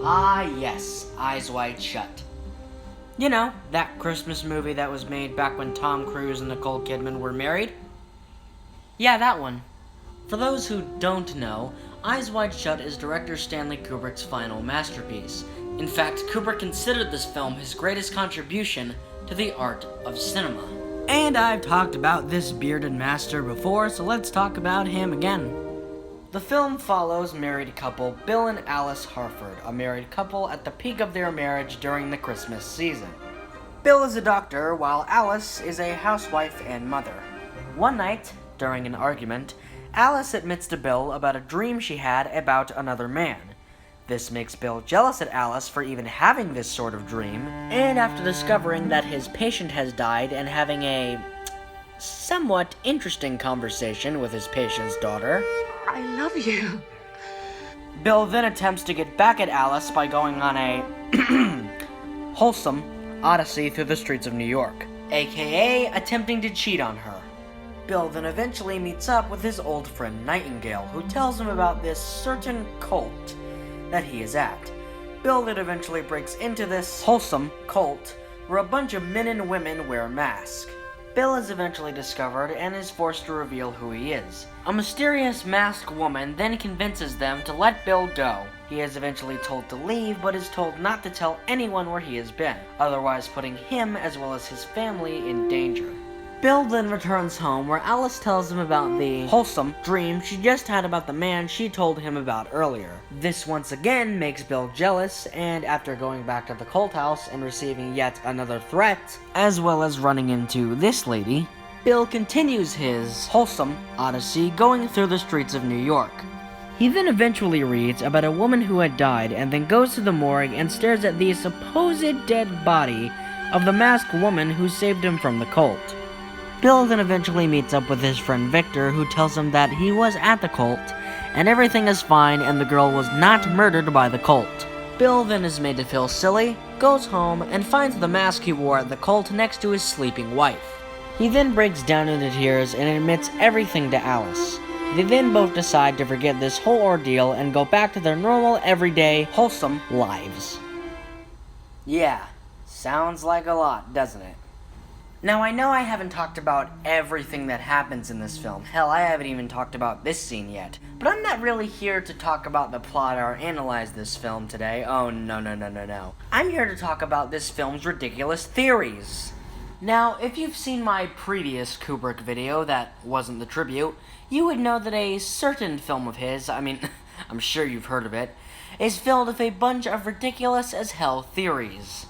Ah yes, Eyes Wide Shut. You know, that Christmas movie that was made back when Tom Cruise and Nicole Kidman were married? Yeah, that one. For those who don't know, Eyes Wide Shut is director Stanley Kubrick's final masterpiece. In fact, Kubrick considered this film his greatest contribution to the art of cinema. And I've talked about this bearded master before, so let's talk about him again. The film follows married couple Bill and Alice Harford, a married couple at the peak of their marriage during the Christmas season. Bill is a doctor, while Alice is a housewife and mother. One night, during an argument, Alice admits to Bill about a dream she had about another man. This makes Bill jealous at Alice for even having this sort of dream, and after discovering that his patient has died and having a somewhat interesting conversation with his patient's daughter, I love you. Bill then attempts to get back at Alice by going on a wholesome odyssey through the streets of New York, aka attempting to cheat on her. Bill then eventually meets up with his old friend Nightingale, who tells him about this certain cult that he is at. Bill then eventually breaks into this wholesome cult where a bunch of men and women wear masks. Bill is eventually discovered and is forced to reveal who he is. A mysterious masked woman then convinces them to let Bill go. He is eventually told to leave, but is told not to tell anyone where he has been, otherwise putting him as well as his family in danger. Bill then returns home, where Alice tells him about the wholesome dream she just had about the man she told him about earlier. This once again makes Bill jealous, and after going back to the cult house and receiving yet another threat, as well as running into this lady, Bill continues his wholesome odyssey going through the streets of New York. He then eventually reads about a woman who had died and then goes to the morgue and stares at the supposed dead body of the masked woman who saved him from the cult. Bill then eventually meets up with his friend Victor, who tells him that he was at the cult and everything is fine and the girl was not murdered by the cult. Bill then is made to feel silly, goes home, and finds the mask he wore at the cult next to his sleeping wife. He then breaks down into tears and admits everything to Alice. They then both decide to forget this whole ordeal and go back to their normal, everyday, wholesome lives. Yeah, sounds like a lot, doesn't it? Now, I know I haven't talked about everything that happens in this film. Hell, I haven't even talked about this scene yet. But I'm not really here to talk about the plot or analyze this film today. Oh, no. I'm here to talk about this film's ridiculous theories. Now, if you've seen my previous Kubrick video that wasn't the tribute, you would know that a certain film of his, I'm sure you've heard of it, is filled with a bunch of ridiculous as hell theories.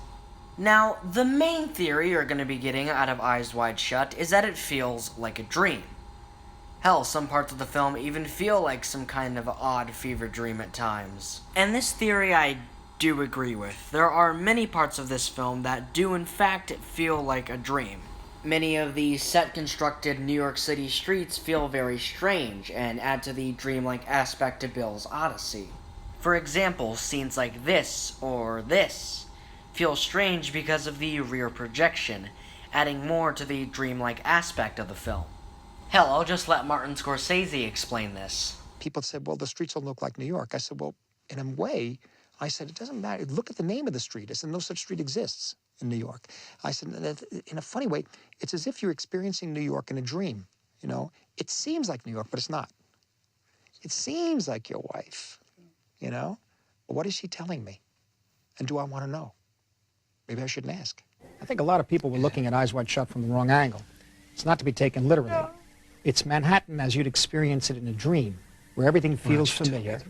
Now, the main theory you're going to be getting out of Eyes Wide Shut is that it feels like a dream. Hell, some parts of the film even feel like some kind of odd fever dream at times. And this theory I do agree with. There are many parts of this film that do in fact feel like a dream. Many of the set-constructed New York City streets feel very strange and add to the dreamlike aspect to Bill's odyssey. For example, scenes like this or this feel strange because of the rear projection, adding more to the dreamlike aspect of the film. Hell, I'll just let Martin Scorsese explain this. People said, well, the streets don't look like New York. I said, well, in a way, I said, it doesn't matter. Look at the name of the street. I said, no such street exists in New York. I said, in a funny way, it's as if you're experiencing New York in a dream, you know? It seems like New York, but it's not. It seems like your wife, you know? But what is she telling me? And do I want to know? Maybe I shouldn't ask. I think a lot of people were looking at Eyes Wide Shut from the wrong angle. It's not to be taken literally. No. It's Manhattan as you'd experience it in a dream, where everything feels familiar,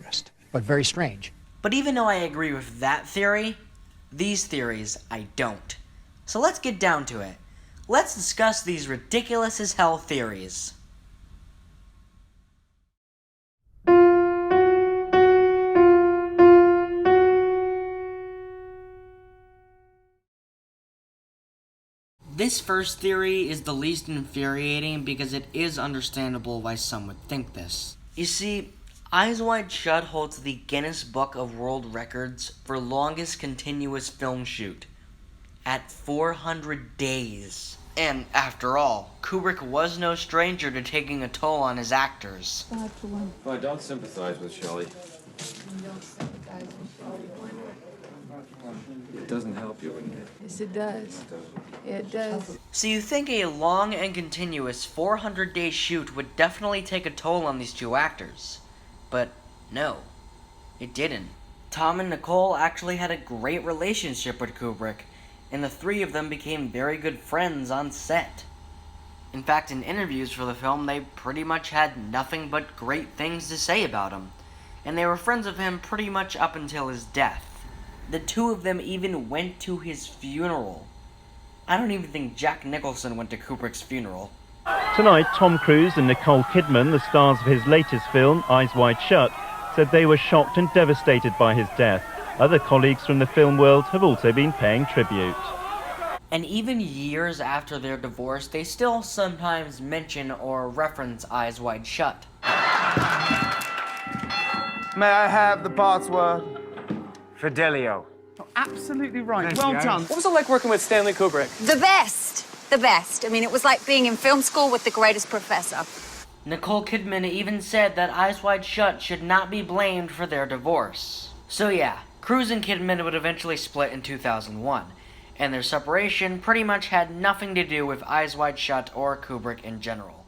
but very strange. But even though I agree with that theory, these theories I don't. So let's get down to it. Let's discuss these ridiculous as hell theories. This first theory is the least infuriating because it is understandable why some would think this. You see, Eyes Wide Shut holds the Guinness Book of World Records for longest continuous film shoot, at 400 days. And after all, Kubrick was no stranger to taking a toll on his actors. Well, I don't sympathize with Shelley. It doesn't help you when you... Yes, it does. It does. So you think a long and continuous 400-day shoot would definitely take a toll on these two actors. But no, it didn't. Tom and Nicole actually had a great relationship with Kubrick, and the three of them became very good friends on set. In fact, in interviews for the film, they pretty much had nothing but great things to say about him, and they were friends of him pretty much up until his death. The two of them even went to his funeral. I don't even think Jack Nicholson went to Kubrick's funeral. Tonight, Tom Cruise and Nicole Kidman, the stars of his latest film, Eyes Wide Shut, said they were shocked and devastated by his death. Other colleagues from the film world have also been paying tribute. And even years after their divorce, they still sometimes mention or reference Eyes Wide Shut. May I have the password? Fidelio. Oh, absolutely right. Thanks, Well guys. done. What was it like working with Stanley Kubrick? The best. The best. I mean, it was like being in film school with the greatest professor. Nicole Kidman even said that Eyes Wide Shut should not be blamed for their divorce. So yeah, Cruise and Kidman would eventually split in 2001, and their separation pretty much had nothing to do with Eyes Wide Shut or Kubrick in general.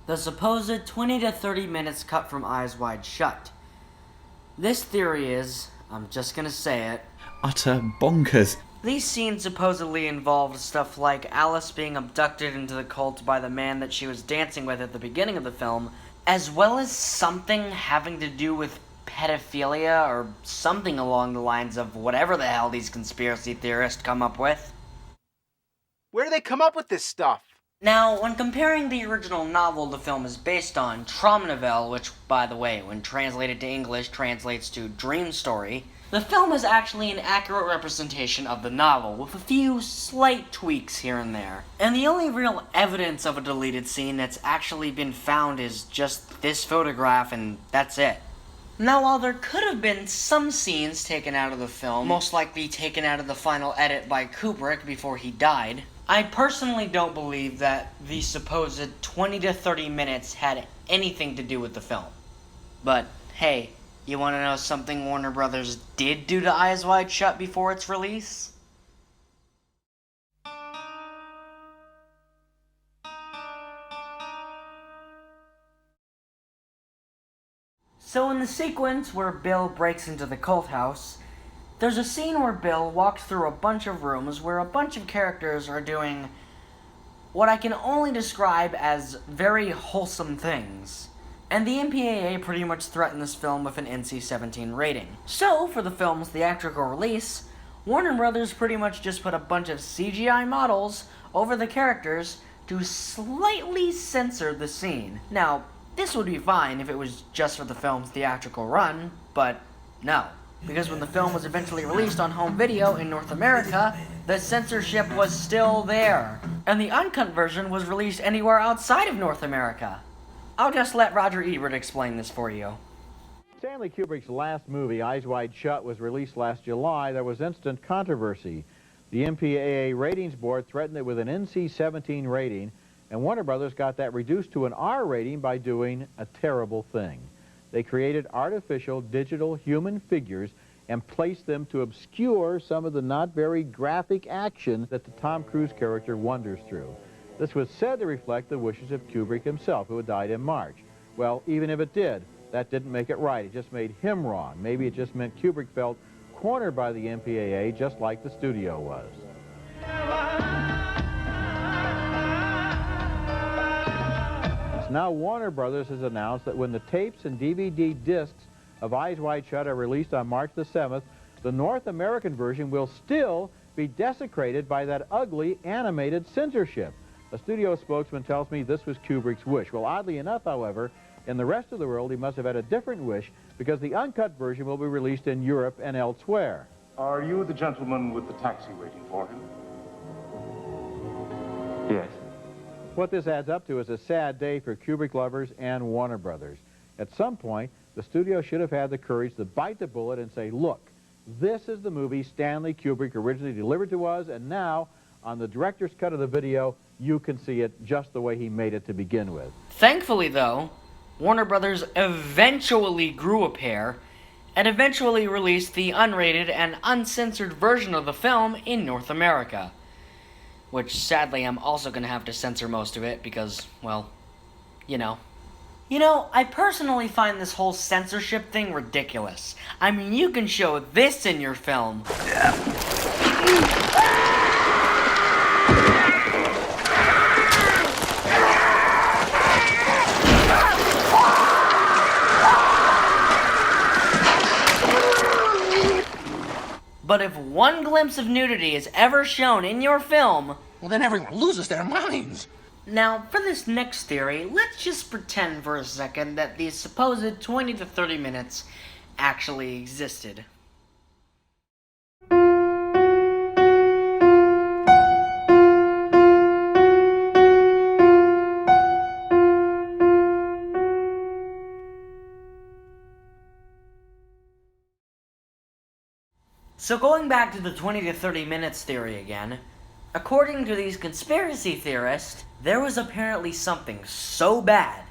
The supposed 20 to 30 minutes cut from Eyes Wide Shut. This theory is, I'm just gonna say it, Utter bonkers. these scenes supposedly involved stuff like Alice being abducted into the cult by the man that she was dancing with at the beginning of the film, as well as something having to do with pedophilia or something along the lines of whatever the hell these conspiracy theorists come up with. Where do they come up with this stuff? Now, when comparing the original novel the film is based on, Traum Novel, which, by the way, when translated to English translates to dream story, the film is actually an accurate representation of the novel, with a few slight tweaks here and there. And the only real evidence of a deleted scene that's actually been found is just this photograph, and that's it. Now, while there could have been some scenes taken out of the film, most likely taken out of the final edit by Kubrick before he died, I personally don't believe that the supposed 20 to 30 minutes had anything to do with the film. But, hey, you want to know something Warner Brothers did do to Eyes Wide Shut before its release? So in the sequence where Bill breaks into the cult house, there's a scene where Bill walks through a bunch of rooms where a bunch of characters are doing what I can only describe as very wholesome things. And the MPAA pretty much threatened this film with an NC-17 rating. So, for the film's theatrical release, Warner Brothers pretty much just put a bunch of CGI models over the characters to slightly censor the scene. Now, this would be fine if it was just for the film's theatrical run, but no. Because when the film was eventually released on home video in North America, the censorship was still there. And the uncut version was released anywhere outside of North America. I'll just let Roger Ebert explain this for you. Stanley Kubrick's last movie, Eyes Wide Shut, was released last July. There was instant controversy. The MPAA ratings board threatened it with an NC-17 rating, and Warner Brothers got that reduced to an R rating by doing a terrible thing. They created artificial digital human figures and placed them to obscure some of the not very graphic action that the Tom Cruise character wanders through. This was said to reflect the wishes of Kubrick himself, who had died in March. Well, even if it did, that didn't make it right. It just made him wrong. Maybe it just meant Kubrick felt cornered by the MPAA, just like the studio was. Now Warner Brothers has announced that when the tapes and DVD discs of Eyes Wide Shut are released on March the 7th, the North American version will still be desecrated by that ugly animated censorship. A studio spokesman tells me this was Kubrick's wish. Well, oddly enough, however, in the rest of the world, he must have had a different wish because the uncut version will be released in Europe and elsewhere. Are you the gentleman with the taxi waiting for him? Yes. What this adds up to is a sad day for Kubrick lovers and Warner Brothers. At some point, the studio should have had the courage to bite the bullet and say, look, this is the movie Stanley Kubrick originally delivered to us, and now On the director's cut of the video, you can see it just the way he made it to begin with. Thankfully, though, Warner Brothers eventually grew a pair and eventually released the unrated and uncensored version of the film in North America. Which, sadly, I'm also going to have to censor most of it because, well, you know. You know, I personally find this whole censorship thing ridiculous. I mean, you can show this in your film. But if one glimpse of nudity is ever shown in your film, well, then everyone loses their minds. Now, for this next theory, let's just pretend for a second that these supposed 20 to 30 minutes actually existed. So going back to the 20 to 30 minutes theory again, according to these conspiracy theorists, there was apparently something so bad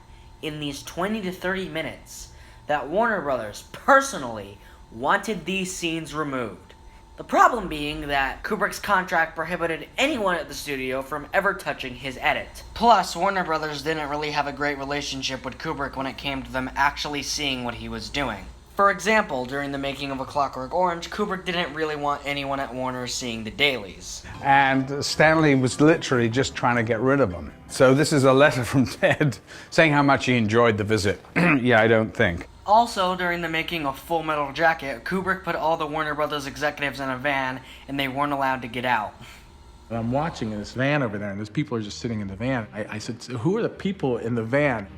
in these 20 to 30 minutes that Warner Brothers personally wanted these scenes removed. The problem being that Kubrick's contract prohibited anyone at the studio from ever touching his edit. Plus, Warner Brothers didn't really have a great relationship with Kubrick when it came to them actually seeing what he was doing. For example, during the making of A Clockwork Orange, Kubrick didn't really want anyone at Warner seeing the dailies. And Stanley was literally just trying to get rid of him. So this is a letter from Ted saying how much he enjoyed the visit. Yeah, I don't think. Also, during the making of Full Metal Jacket, Kubrick put all the Warner Brothers executives in a van, and they weren't allowed to get out. And I'm watching in this van over there, and those people are just sitting in the van. I said, so who are the people in the van?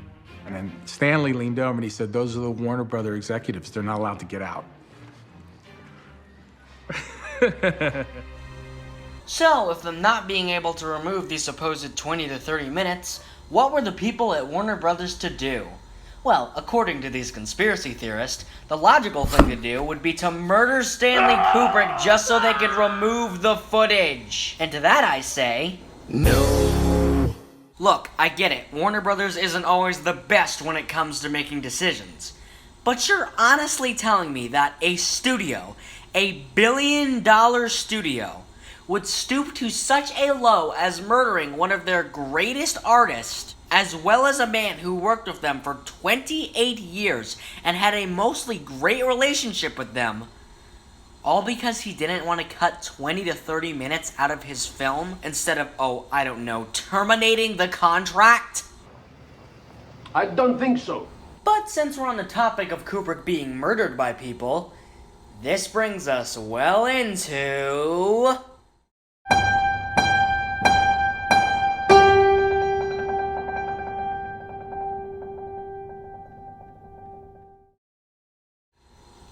And then Stanley leaned over and he said, those are the Warner Brother executives. They're not allowed to get out. So, if them not being able to remove the supposed 20 to 30 minutes, what were the people at Warner Brothers to do? Well, according to these conspiracy theorists, the logical thing to do would be to murder Stanley Kubrick just so they could remove the footage. And to that I say, no. Look, I get it, Warner Brothers isn't always the best when it comes to making decisions. But you're honestly telling me that a studio, a billion-dollar studio, would stoop to such a low as murdering one of their greatest artists, as well as a man who worked with them for 28 years and had a mostly great relationship with them, all because he didn't want to cut 20 to 30 minutes out of his film instead of, oh, I don't know, terminating the contract? I don't think so. But since we're on the topic of Kubrick being murdered by people, this brings us well into...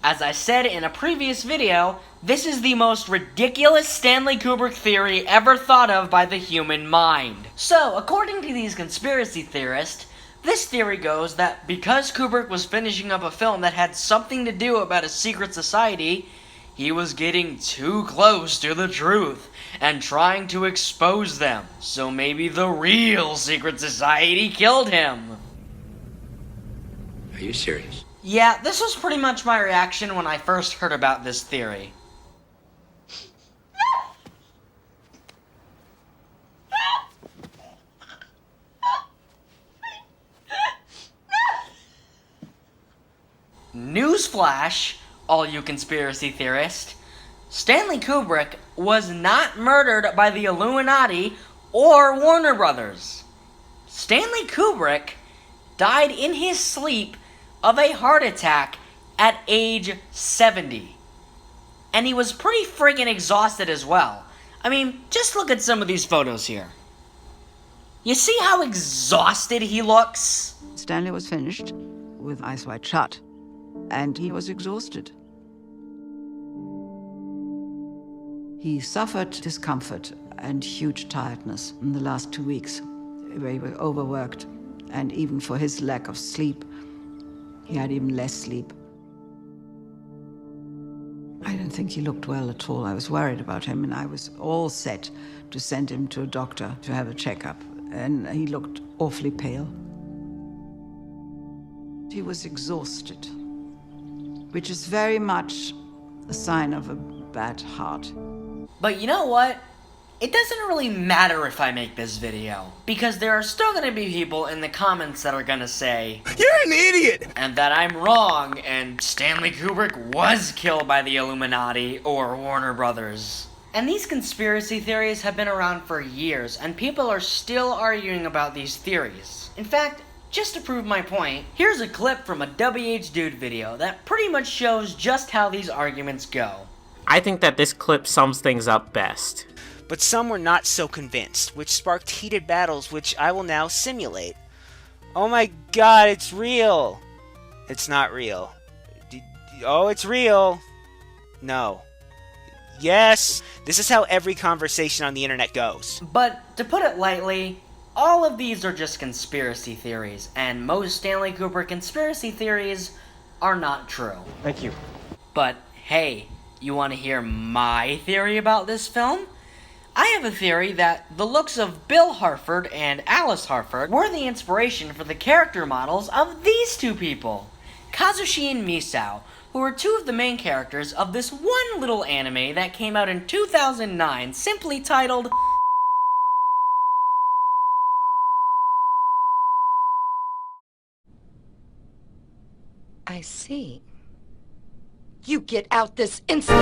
As I said in a previous video, this is the most ridiculous Stanley Kubrick theory ever thought of by the human mind. So, according to these conspiracy theorists, this theory goes that because Kubrick was finishing up a film that had something to do about a secret society, he was getting too close to the truth and trying to expose them. So maybe the real secret society killed him. Are you serious? Yeah, this was pretty much my reaction when I first heard about this theory. Newsflash, all you conspiracy theorists, Stanley Kubrick was not murdered by the Illuminati or Warner Brothers. Stanley Kubrick died in his sleep of a heart attack at age 70. And he was pretty friggin' exhausted as well. I mean, just look at some of these photos here. You see how exhausted he looks? Stanley was finished with Eyes Wide Shut, and he was exhausted. He suffered discomfort and huge tiredness in the last 2 weeks, where he was overworked, and even for his lack of sleep, he had even less sleep. I don't think he looked well at all. I was worried about him, and I was all set to send him to a doctor to have a checkup. And he looked awfully pale. He was exhausted, which is very much a sign of a bad heart. But you know what? It doesn't really matter if I make this video, because there are still gonna be people in the comments that are gonna say, "You're an idiot!" and that I'm wrong, and Stanley Kubrick was killed by the Illuminati or Warner Brothers. And these conspiracy theories have been around for years, and people are still arguing about these theories. In fact, just to prove my point, here's a clip from a WH Dude video that pretty much shows just how these arguments go. I think that this clip sums things up best. But some were not so convinced, which sparked heated battles which I will now simulate. Oh my god, it's real! It's not real. Oh, it's real! No. Yes! This is how every conversation on the internet goes. But, to put it lightly, all of these are just conspiracy theories, and most Stanley Kubrick conspiracy theories are not true. Thank you. But, hey, you want to hear my theory about this film? I have a theory that the looks of Bill Harford and Alice Harford were the inspiration for the character models of these two people, Kazushi and Misao, who were two of the main characters of this one little anime that came out in 2009, simply titled I see. You get out this instant!